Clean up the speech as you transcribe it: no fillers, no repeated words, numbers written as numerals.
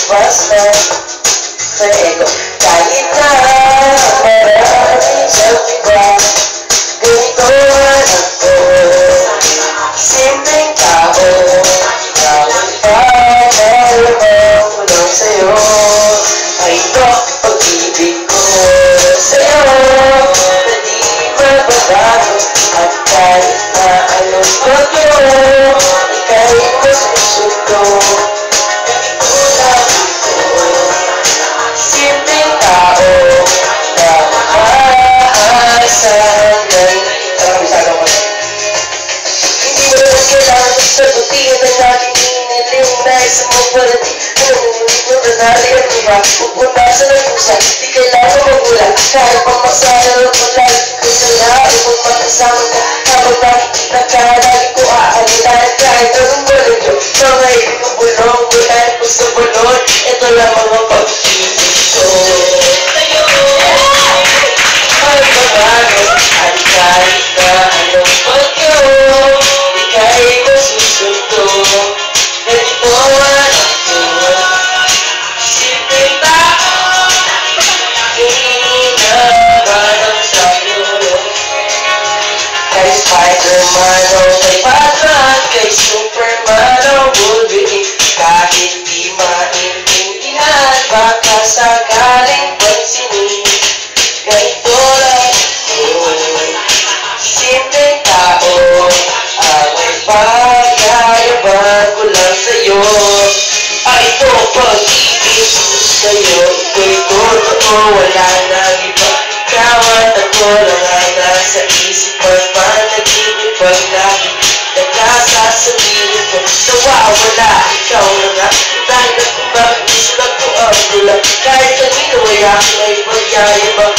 basta sa ego. Kahit na maraming sa iba, ganito man ako, simpleng tao, gawin pa malamang ko lang sa'yo. Ay ito pag-ibig ko sa'yo, na di mababago. At kahit na anong bagyo, ika'y mas gusto. Ganito lang ito, simpleng tao, na maaasahan ng hindi mo naman kailangan sagutin ang aking hiniling na isang mapalati. Alam mo, hindi mo nanali ang iba. Huwag mo nasa ng pusa, di kailangan magula. Kahit pang masaya lang mo lang, gusto na huwag magkasama ka. Habang nakikita ka, lagi ko aalitan. Kahit anong walang yun, mga ibig ko bulong, bulan ko sa bulon. Ito lang mga pag-ibig ko sa'yo. Ay babago, at kahit na anong bagyo, ika'y masusundo. Ganito man ako, simpleng tao, hinahanap sa'yo. Kay Spider-Man o kay Batman, kay Superman o Wolverine, kahit di maintindihan, baka sakaling pansinin. Ganito lang ako, simpleng tao, ang may pagyayaban ko lang sa'yo. Ay ito pag-ibig ko sa'yo, ito'y totoo, wala nang iba. Ikaw at ako lang ang nasa isip, pag managinip, pag nagkasasabihin ko, nawawala, ikaw na nga. Dahil na kung bakit gusto lang ko ang gulang, kahit kanino ay aking may pagyayabang.